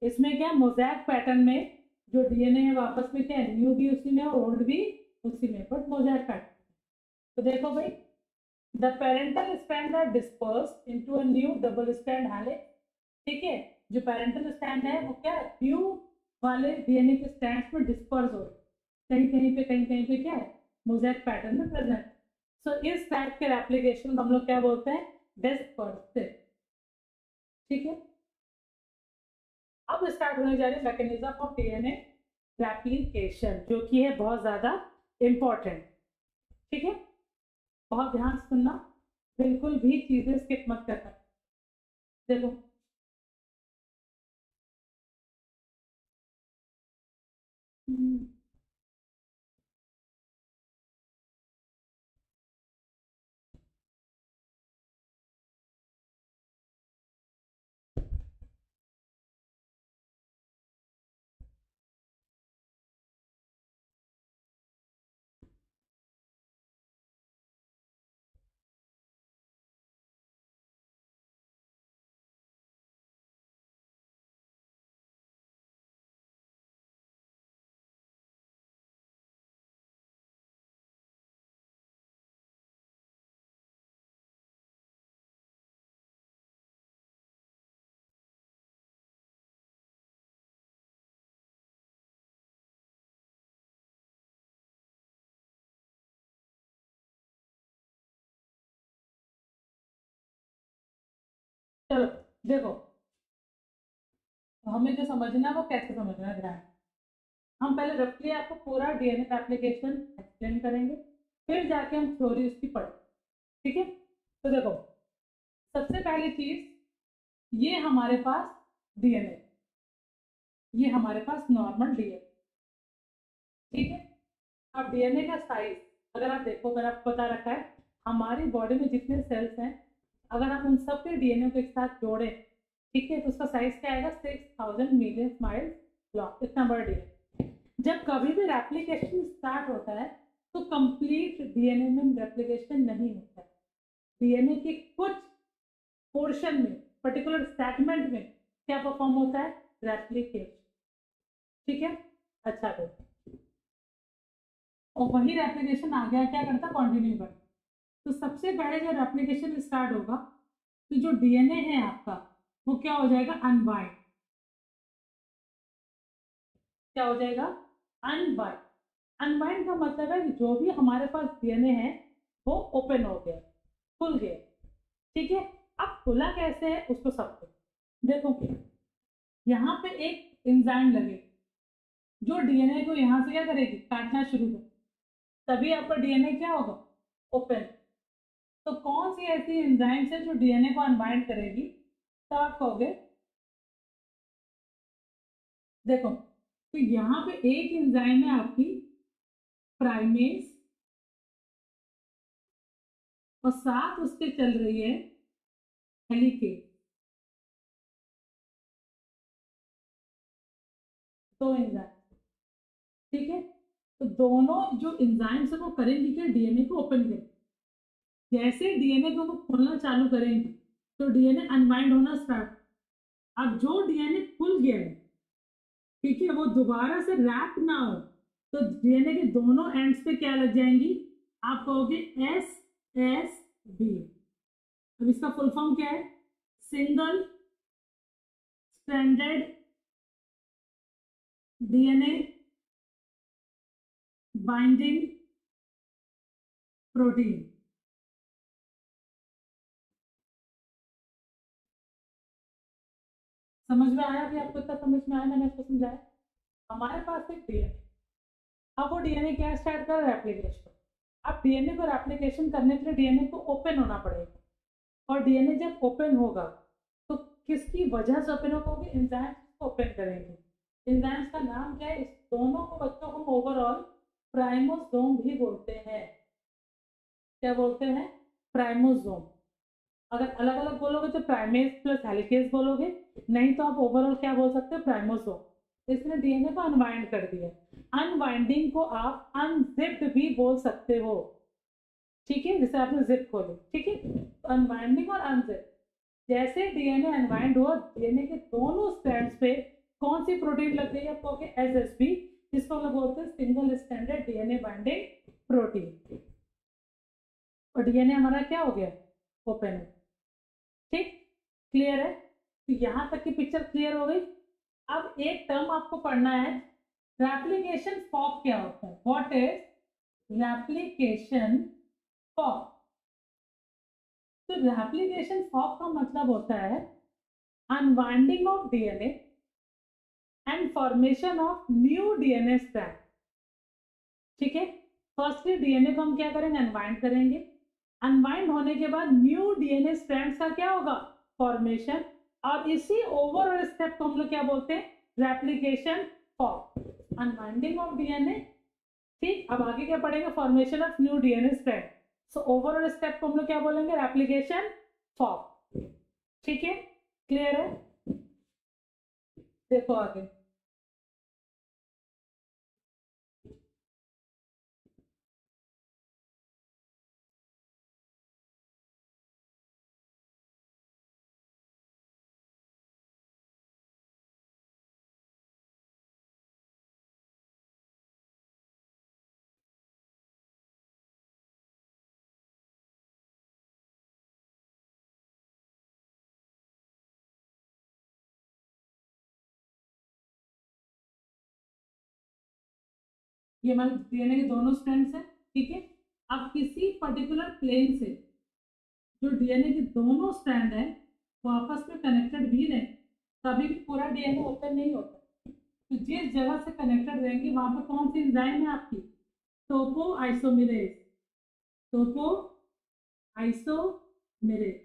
इसमें क्या मोज़ैक पैटर्न में जो डीएनए है आपस में क्या है, न्यू भी उसी में और ओल्ड भी उसी में, बट मोज़ैक पैटर्न। तो देखो भाई, the parental strand are dispersed into a new double strand helix. ठीक है, जो पेरेंटल स्ट्रैंड है वो क्या है, न्यू वाले डीएनए के स्ट्रैंड्स में डिस्पर्स हो रहे, कहीं कहीं पे क्या है, मोज़ैक पैटर्न में प्रेजेंट। सो इस टाइप के एप्लीकेशन हम लोग क्या बोलते हैं, डिस्पर्सिव। ठीक है, अब स्टार्ट होने जा रही है मैकेनिज्म ऑफ डीएनए रेप्लिकेशन, जो कि है बहुत ज्यादा इंपॉर्टेंट। ठीक है, बहुत ध्यान से सुनना, बिल्कुल भी चीजें स्किप मत करना। देखो चलो देखो, हमें जो समझना है वो कैसे समझना है, ध्यान। हम पहले रफली आपको पूरा डीएनए एप्लीकेशन एक्सप्लेन करेंगे, फिर जाके हम थ्योरी उसकी पढ़ें। ठीक है, तो देखो, सबसे पहली चीज, ये हमारे पास डीएनए, ये हमारे पास नॉर्मल डीएनए। ठीक है, अब डीएनए का साइज अगर आप देखो, अगर आपको पता रखा है हमारी बॉडी में जितने सेल्स हैं, अगर आप उन सब के डीएनए को एक साथ जोड़े, ठीक है, तो उसका साइज क्या आएगा, 6000 मिलियन माइल्स लॉन्ग, इतना बड़ा डीएनए। जब कभी भी रेप्लिकेशन स्टार्ट होता है तो कंप्लीट डीएनए में रेप्लिकेशन नहीं होता है। डीएनए के कुछ पोर्शन में, पर्टिकुलर सेगमेंट में क्या परफॉर्म होता है, रेप्लिकेशन। ठीक है, अच्छा तो, और वही रेप्लिकेशन आ गया क्या करता, कंटिन्यू करता। तो सबसे पहले जब रेप्लिकेशन स्टार्ट होगा तो जो डीएनए है आपका वो क्या हो जाएगा, अनबाइंड। क्या हो जाएगा, अनबाइंड। अनबाइंड का मतलब है कि जो भी हमारे पास डीएनए है वो ओपन हो गया, खुल गया। ठीक है, अब खुला कैसे है उसको सब देखो, यहाँ पे एक एंजाइम लगे जो डीएनए को यहाँ से क्या करेगी, काटना शुरू कर, तभी आपका डीएनए क्या होगा, ओपन। तो कौन सी ऐसी एंजाइम्स है जो डीएनए को अनबाइंड करेगी, तो आप कहोगे, देखो, तो यहाँ पे एक एंजाइम है आपकी प्राइमेस, और साथ उसके चल रही है हेलिकेज। दो एंजाइम, ठीक है, तो दोनों जो एंजाइम्स है वो करेंगी क्या, डीएनए को ओपन करेंगे। जैसे डीएनए को वो खोलना चालू करेंगे तो डीएनए अनबाइंड होना स्टार्ट। अब जो डीएनए खुल गया है, ठीक है, वो दोबारा से रैप ना हो, तो डीएनए के दोनों एंड्स पे क्या लग जाएंगी, आप कहोगे एस एस बी। अब इसका फुल फॉर्म क्या है, single stranded DNA binding protein. समझ में आया? अभी आपको इतना समझ में आया मैंने आपको समझाया? हमारे पास एक डीएनए, अब वो डीएनए क्या स्टार्ट कर रहा है? रेप्लिकेशन। अब डीएनए को रेप्लिकेशन करने के लिए डीएनए को ओपन होना पड़ेगा, और डीएनए जब ओपन होगा तो किसकी वजह से ओपन होगा? एंजाइम्स को ओपन करेंगे। एंजाइम्स का नाम क्या है? इस दोनों को बच्चों को ओवरऑल प्राइमोसोम भी बोलते हैं। क्या बोलते हैं? प्राइमोसोम। अगर अलग अलग बोलोगे तो प्राइमेज प्लस हेलिकेज बोलोगे, नहीं तो आप ओवरऑल क्या बोल सकते हो? प्राइमोसोम। इसने डीएनए को अनवाइंड कर दिया। अनवाइंडिंग को आप अनजिप्ड भी बोल सकते हो, ठीक है, जैसे आपने जिप खोली, ठीक है, तो अनवाइंडिंग और अनजिप। जैसे डीएनए अनवाइंड हुआ, डीएनए के दोनों स्ट्रैंड्स पे कौन सी प्रोटीन लग गई? आप कहोगे एसएसबी, जिसको हम लोग बोलते हैं single standard DNA binding protein. और डीएनए हमारा क्या हो गया? ओपन है। ठीक, क्लियर है? तो यहां तक की पिक्चर क्लियर हो गई। अब एक टर्म आपको पढ़ना है, रेप्लिकेशन फॉर्क क्या होता है? What is replication fork? तो रेप्लिकेशन फॉर्क का मतलब होता है unwinding of DNA and formation of new DNA strand. ठीक है, फर्स्टली डीएनए को हम क्या करेंगे? अनवाइंड करेंगे। अनवाइंड होने के बाद न्यू डीएनए स्ट्रैंड्स का क्या होगा? फॉर्मेशन। और इसी ओवरऑल स्टेप को हम लोग क्या बोलते हैं? Replication fork. Unwinding of DNA, ठीक, अब आगे क्या पढ़ेंगे? Formation of new DNA strand. So overall step को हम लोग क्या बोलेंगे? Replication fork. ठीक है, क्लियर है? देखो आगे, ये हमारे डीएनए के दोनों स्ट्रैंड्स हैं, ठीक है। अब किसी पर्टिकुलर प्लेन से जो डीएनए के दोनों स्ट्रैंड है वो आपस में कनेक्टेड भी रहे, कभी भी पूरा डीएनए ओपन नहीं होता। तो जिस जगह से कनेक्टेड रहेंगे वहां पर कौन सी एंजाइम है आपकी? टोपो आइसोमेरेज। टोपो आइसोमेरेज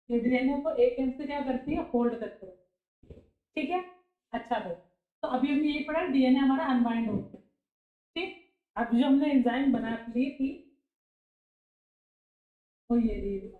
ये डीएनए को एक एंड से क्या करती है? होल्ड करती है। ठीक है, अच्छा भाई, तो अभी हमने यही पढ़ा, डीएनए हमारा अनवाइंड होता है। ठीक, अब जो हमने एंजाइम बना ली थी वो ये रही है।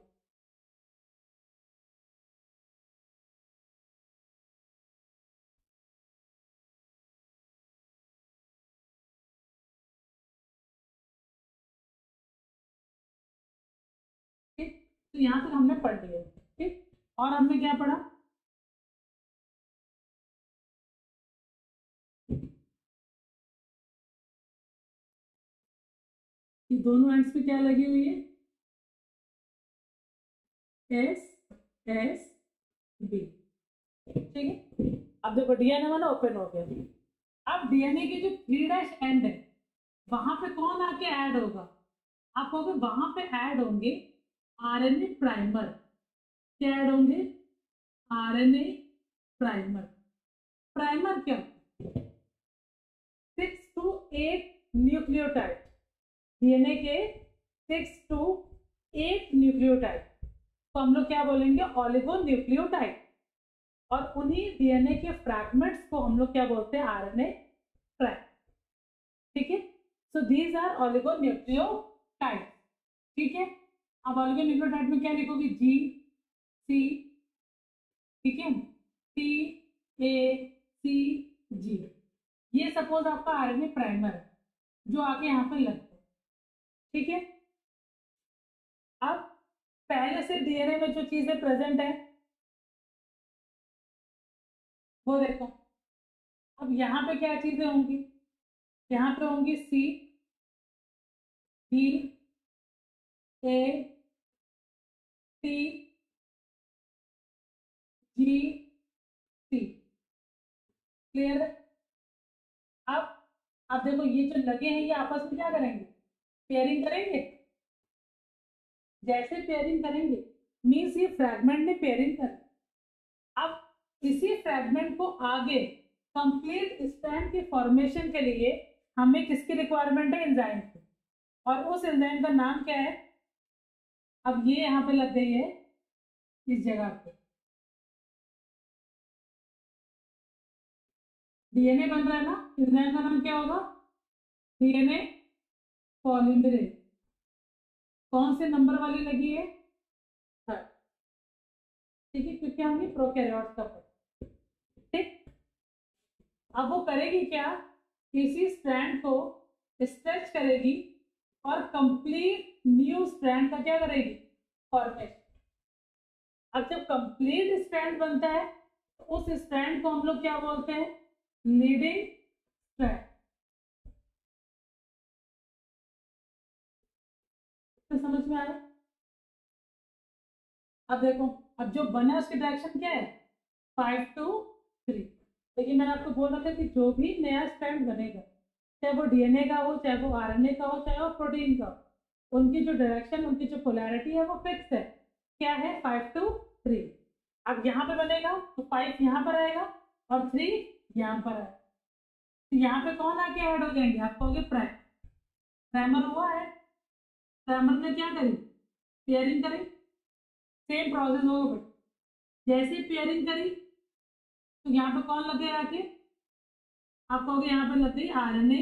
ठीक, तो यहाँ तक हमने पढ़ लिया। ठीक, और हमने क्या पढ़ा? कि दोनों एंड्स पे क्या लगी हुई है? S S B. ठीक है, अब देखो डीएनए वाला ओपन हो गया। अब डीएनए की जो 3' एंड है वहां पे कौन आके ऐड होगा? आप कहोगे वहां पे ऐड होंगे आरएनए प्राइमर। क्या ऐड होंगे? RNA primer. प्राइमर क्या? 6 to 8 न्यूक्लियोटाइड। डीएनए के 6 to 8 न्यूक्लियोटाइड तो हम लोग क्या बोलेंगे? Oligo nucleotide. और उन्हीं डीएनए के फ्रैगमेंट्स को हम लोग क्या बोलते हैं? RNA fragment. ठीक है, so these are oligonucleotide. ठीक है, अब ऑलिगो न्यूक्लियोटाइड में क्या लिखोगे? जी सी, ठीक है, सी ए सी जी। ये सपोज आपका आरएनए प्राइमर है जो आके यहाँ पे लगता है। ठीक है, अब पहले से डीएनए में जो चीजें प्रेजेंट है वो देखो। अब यहाँ पे क्या चीजें होंगी? यहाँ पे होंगी सी, बी, ए, सी, जी, सी। क्लियर है? अब देखो ये जो लगे हैं ये आपस में क्या करेंगे? पेयरिंग करेंगे। जैसे पेयरिंग करेंगे मीन्स ये फ्रैगमेंट ने पेयरिंग कर। अब इसी फ्रैगमेंट को आगे कंप्लीट स्ट्रैंड के फॉर्मेशन के लिए हमें किसकी रिक्वायरमेंट है? एंजाइम की। और उस एंजाइम का नाम क्या है? अब ये यहाँ पे लग गई है इस जगह पे, डीएनए बन रहा है ना, एंजाइम का नाम क्या होगा? DNA polymerase. कौन से नंबर वाली लगी है? थर्ड। ठीक है, क्योंकि हम ये प्रोकैरियोट्स का पढ़े। ठीक, अब वो करेगी क्या? किसी स्ट्रैंड को स्ट्रेच करेगी और कंप्लीट न्यू स्ट्रैंड का क्या करेगी? फॉर्मेशन। अब जब कंप्लीट स्ट्रैंड बनता है तो उस स्ट्रैंड को हम लोग क्या बोलते हैं? Leading strand. तो समझ में आया? अब देखो, अब जो बना उसकी डायरेक्शन क्या है? 5 to 3। लेकिन मैंने आपको बोल रखा था कि जो भी नया स्ट्रैंड बनेगा, चाहे वो डीएनए का हो, चाहे वो आरएनए का हो, चाहे वो प्रोटीन का हो, उनकी जो डायरेक्शन, उनकी जो पोलैरिटी है वो फिक्स है। क्या है? 5 to 3। अब यहाँ पे बनेगा तो 5 यहाँ पर आएगा और 3 यहाँ पर आएगा। तो यहाँ पे कौन आके ऐड हो जाएंगे? आप कहोगे प्राइम। प्राइमर हुआ है, प्राइमर ने क्या करी? पेयरिंग करी। सेम प्रोसेस होगा बट जैसे पेयरिंग करी तो यहाँ पे कौन लगे आके? आप कहोगे यहाँ पे लग गई आरएनए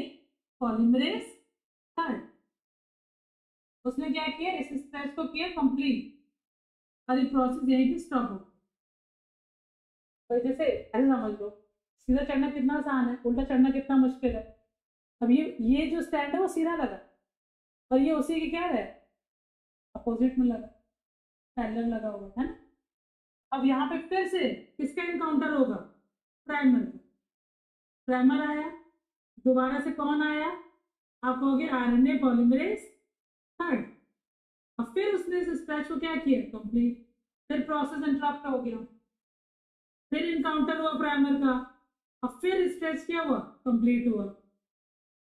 पॉलीमरेज थर्ड। उसने क्या किया? इस स्टेप को किया कंप्लीट और ये प्रोसेस यहीं पे स्टॉप हो। तो जैसे ऐसे समझ लो, सीधा चढ़ना कितना आसान है, उल्टा चढ़ना कितना मुश्किल है। अब ये जो स्टैंड है वो सीधा लगा और ये उसी की क्या है? अपोजिट में लगा, पैरेलल लगा हुआ है ना। अब यहाँ पे फिर से किसका इनकाउंटर होगा? प्राइमर। प्राइमर आया, दोबारा से कौन आया? आप कहोगे आरएनए पॉलीमरेज थर्ड। और फिर उसने इस स्ट्रेच को क्या किया? कंप्लीट। फिर प्रोसेस इंटरप्ट हो गया, फिर इनकाउंटर हुआ प्राइमर का और फिर स्ट्रेच क्या हुआ? कंप्लीट हुआ।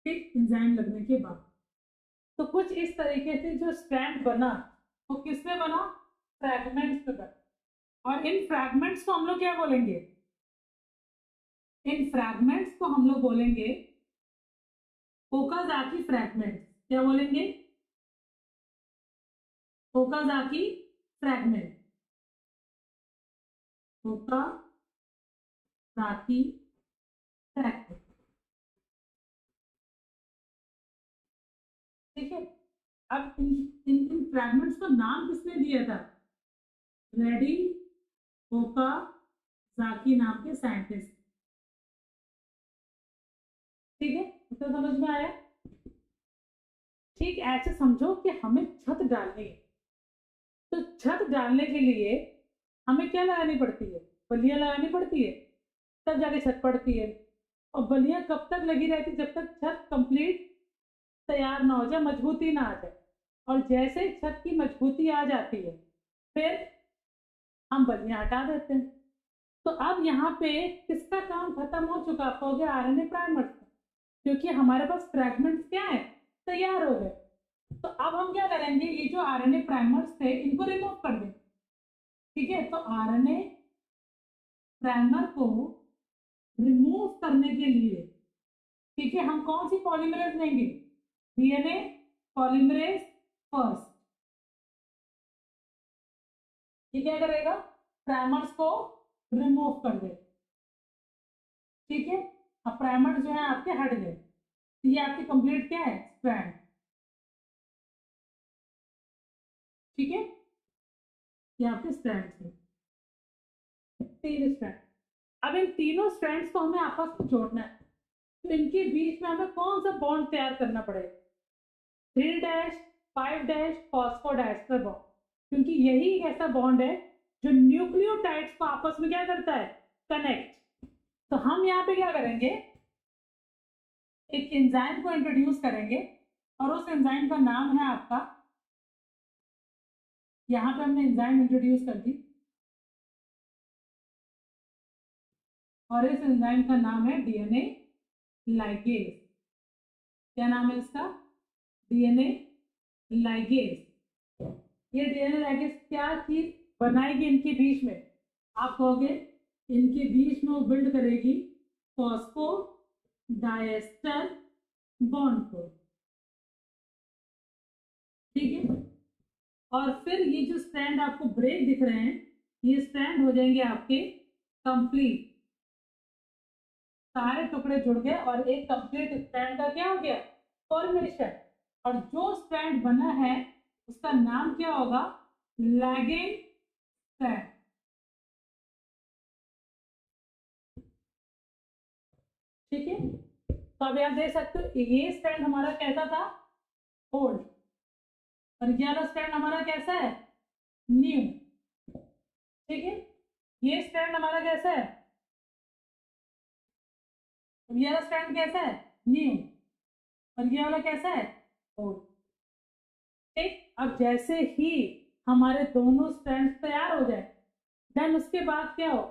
ठीक, एंजाइम लगने के बाद। तो कुछ इस तरीके से जो स्ट्रैंड बना वो किसमें बना? फ्रैगमेंट्स में बना। और इन फ्रैगमेंट्स को हम लोग क्या बोलेंगे? इन फ्रैगमेंट्स को हम लोग बोलेंगे ओकाज़ाकी फ्रैगमेंट्स। क्या बोलेंगे? Okazaki fragment. Okazaki fragment. ठीक है, अब इन फ्रैगमेंट्स को नाम किसने दिया था? रेडी ओकाज़ाकी नाम के साइंटिस्ट। ठीक है, तो समझ में आया? ठीक, ऐसे समझो कि हमें छत डालनी है, तो छत डालने के लिए हमें क्या लगानी पड़ती है? बल्लियां लगानी पड़ती है, तब जाके छत पड़ती है। और बल्लियां कब तक लगी रहती? जब तक छत कंप्लीट तैयार ना हो जाए, मजबूती ना आ जाए। और जैसे छत की मजबूती आ जाती है फिर हम बल्लियां हटा देते हैं। तो अब यहाँ पे किसका काम खत्म हो चुका? आप कहोगे आरएनए प्राइमर, क्योंकि हमारे पास फ्रैगमेंट्स क्या है? तैयार हो गए। तो अब हम क्या करेंगे? ये जो आरएनए प्राइमर्स थे इनको रिमूव कर दें। ठीक है, तो आरएनए प्राइमर को रिमूव करने के लिए, ठीक है, हम कौन सी पॉलीमरेज लेंगे? DNA polymerase first. ये क्या करेगा? प्राइमर्स को रिमूव कर दे। ठीक है, अब प्राइमर जो है आपके हट गए, तो ये आपकी कंप्लीट क्या है? स्ट्रैंड। ठीक है, ये आपके स्ट्रैंड थे, 3 स्ट्रैंड। अब इन तीनों स्ट्रैंड्स को हमें आपस में जोड़ना है, तो इनके बीच में हमें कौन सा बॉन्ड तैयार करना पड़ेगा? 3' 5' फॉस्फोडाइस्टर बॉन्ड। क्योंकि यही एक ऐसा बॉन्ड है जो न्यूक्लियोटाइड्स को आपस में क्या करता है? कनेक्ट। तो हम यहाँ पे क्या करेंगे? एक एंजाइम को इंट्रोड्यूस करेंगे और उस एंजाइम का नाम है आपका, यहाँ पे हमने एंजाइम इंट्रोड्यूस कर दी और इस एंजाइम का नाम है डीएनए लाइगेज। क्या नाम है इसका? DNA ligase. ये डीएनए लाइगेज क्या चीज बनाएगी इनके बीच में? आप कहोगे इनके बीच में वो बिल्ड करेगी फॉस्फो डायस्टर बॉन्ड को, ठीक है। और फिर ये जो स्ट्रैंड आपको ब्रेक दिख रहे हैं, ये स्ट्रैंड हो जाएंगे आपके कंप्लीट, सारे टुकड़े जुड़ गए और एक कंप्लीट स्ट्रैंड का क्या हो गया, फॉर्मेशन। और जो स्ट्रैंड बना है उसका नाम क्या होगा, लैगिंग स्ट्रैंड, ठीक है। तो अब आप देख सकते हो ये स्ट्रैंड हमारा कैसा था, ओल्ड, और ये वाला स्ट्रैंड हमारा कैसा है, न्यू, ठीक है। ये स्ट्रैंड हमारा कैसा है, ये वाला स्ट्रैंड कैसा है, न्यू, और ये वाला कैसा है, ओल्ड, ठीक। अब जैसे ही हमारे दोनों स्ट्रैंड तैयार हो जाए, देन उसके बाद क्या हो,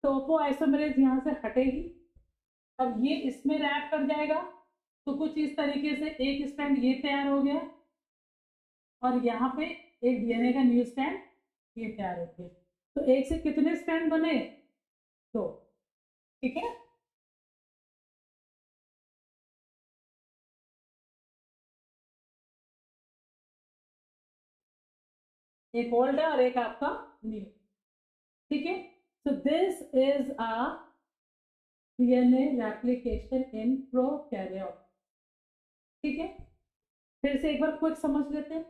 टोपो आइसोमरेज यहाँ से हटेगी, अब ये इसमें रैप कर जाएगा। तो कुछ इस तरीके से एक स्ट्रैंड ये तैयार हो गया और यहाँ पे एक डीएनए का न्यू स्ट्रैंड ये तैयार हो गया। तो एक से कितने स्ट्रैंड बने, दो, ठीक है। एक ओल्ड है और एक आपका न्यू, ठीक है। So this is a DNA replication in prokaryote, ठीक है। फिर से एक बार क्विक समझ लेते हैं,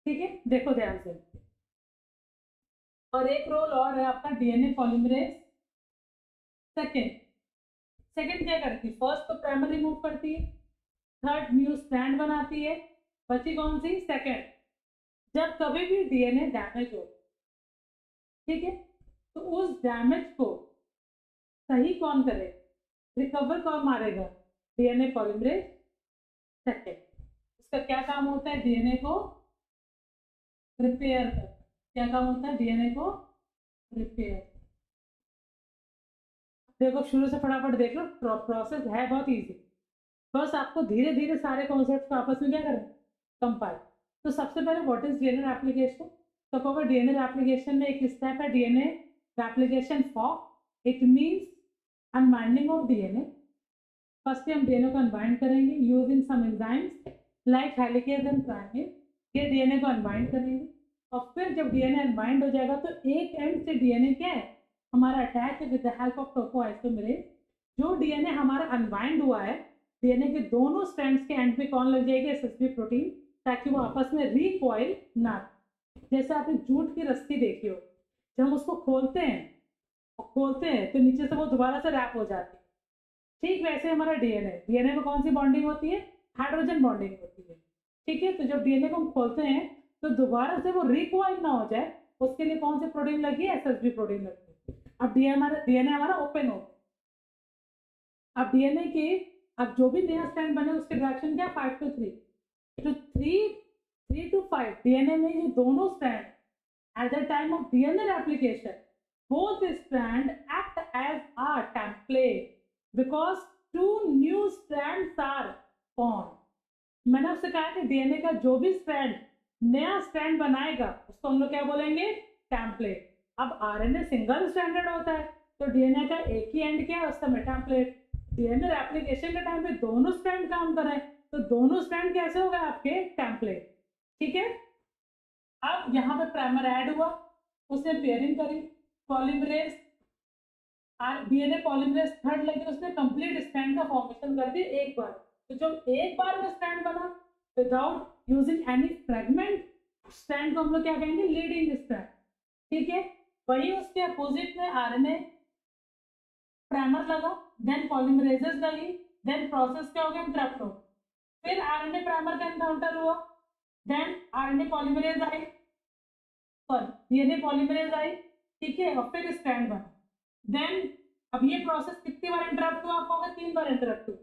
ठीक है, देखो ध्यान से। और एक रोल और है आपका डीएनए पॉलीमरेज सेकेंड। सेकेंड क्या करती है, फर्स्ट तो प्राइमर रिमूव करती है, थर्ड न्यू स्ट्रैंड बनाती है, बची कौन सी, सेकेंड। जब कभी भी डीएनए डैमेज हो, ठीक है, तो उस डैमेज को सही कौन करे, रिकवर कौन मारेगा, डीएनए पॉलीमरेज सेकेंड। उसका क्या काम होता है, डीएनए को रिपेयर कर, क्या काम होता है, डीएनए को रिपेयर। देखो शुरू से फटाफट देख लो, प्रोसेस है बहुत इजी, बस आपको धीरे धीरे सारे कॉन्सेप्ट को आपस में क्या करें, कंपाइल। तो सबसे पहले व्हाट इज डीएनए एप्लीकेशन, तो कहोगे डीएनए एप्लीकेशन में एक स्टेप है DNA application form, it means unbinding of DNA. First हम डीएनए को अनबाइंड करेंगे using some enzymes like helicase and primase, ये डीएनए को अनबाइंड करेंगे। और फिर जब डीएनए अनबाइंड हो जाएगा तो एक एंड से डीएनए क्या है, हमारा अटैच है with the help of topoisomerase. जो डीएनए हमारा अनबाइंड हुआ है, डीएनए के दोनों स्ट्रैंड्स के एंड पे कौन लग जाएगी, एसएसबी प्रोटीन, ताकि वो आपस में रिकॉइल ना। जैसे आपने जूट की रस्सी देखी हो, जब हम उसको खोलते हैं तो नीचे से वो दोबारा से रैप हो जाती है, ठीक वैसे हमारा डीएनए में कौन सी बॉन्डिंग होती है, हाइड्रोजन बॉन्डिंग होती है, ठीक है। तो जब डीएनए को हम खोलते हैं तो दोबारा से वो रिकॉइल ना हो जाए, उसके लिए कौन सी प्रोटीन लगी है, एसएसबी प्रोटीन लगी है। अब डीएनए हमारा ओपन हो, अब डीएनए के अब जो भी नया स्ट्रैंड बने उसके डायरेक्शन क्या, 5 to 3, तो 3 to 5 डीएनए में ये दोनों strand at the time of DNA replication, both strands act as a template because two new strands are formed. मैंने आपसे कहा कि डीएनए का जो भी स्ट्रैंड नया स्ट्रैंड बनाएगा उसको हम लोग क्या बोलेंगे, टेम्पलेट। अब आरएनए सिंगल स्ट्रैंडेड होता है, तो डीएनए का एक ही एंड क्या है, उसका मेटाम्पलेट। डीएनए रेप्लिकेशन के टाइम पे दोनों स्ट्रैंड काम कर रहे हैं, तो दोनों स्ट्रैंड कैसे हो गए आपके, टेम्पलेट, ठीक है। अब यहाँ पे प्राइमर ऐड हुआ, उसने पेयरिंग करी, पॉलीमरेज डीएनए पॉलीमरेज थर्ड लगे, उसने कंप्लीट स्ट्रैंड का फॉर्मेशन कर दी एक बार। तो जब एक बार में स्ट्रैंड बना without using any fragment, strand को हम लोग क्या कहेंगे, लीडिंग स्ट्रैंड, ठीक है। वही उसके अपोजिट में आरएनए प्राइमर लगा, देन पॉलीमरेजेस लगी, देन प्रोसेस क्या हो गया, इंटरप्ट हो, फिर आरएनए प्राइमर का एनकाउंटर हुआ, देन आरएनए पॉलीमरेज आई, सॉरी डीएनए पॉलीमरेज आई, ठीक है, और फिर स्ट्रैंड बना। देन अब ये प्रोसेस कितनी बार इंटरप्ट हुआ, आपको होगा 3 बार इंटरप्ट हुआ।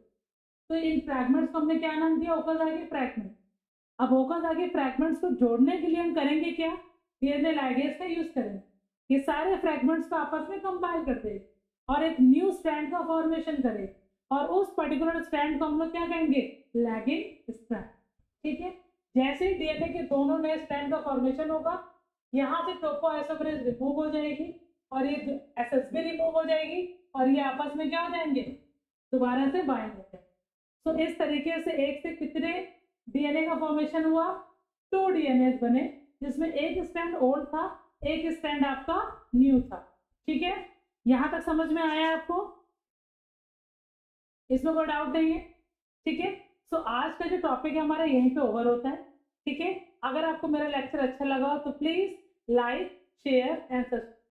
तो इन फ्रैगमेंट्स को हमने क्या नाम दिया, ओकाज़ाकी फ्रैगमेंट। अब ओकाज़ाकी फ्रैगमेंट्स को जोड़ने के लिए हम करेंगे क्या, डीएनए लाइगेज का यूज करेंगे, ये सारे फ्रैगमेंट्स को आपस में कंपाइल कर देंगे और एक न्यू स्ट्रैंड का फॉर्मेशन करें, और उस पर्टिकुलर स्ट्रैंड को हम लोग क्या कहेंगे, लैगिंग स्ट्रैंड, ठीक है। जैसे डीएनए के दोनों नए स्ट्रैंड का फॉर्मेशन होगा, यहाँ से टोपोआइसोमरेज रिमूव हो जाएगी, और ये एसएस भी रिमूव हो जाएगी और ये आपस में क्या हो जाएंगे, दोबारा से बाइंड हो जाएंगे। तो इस तरीके से एक से कितने डीएनए का फॉर्मेशन हुआ, 2 डीएनए बने, जिसमें एक स्ट्रैंड ओल्ड था, एक स्ट्रैंड आपका न्यू था। ठीक है, यहां तक समझ में आया आपको, इसमें कोई डाउट नहीं है। ठीक है, सो आज का जो टॉपिक है हमारा यहीं पे ओवर होता है। ठीक है, अगर आपको मेरा लेक्चर अच्छा लगा तो please like, share and subscribe.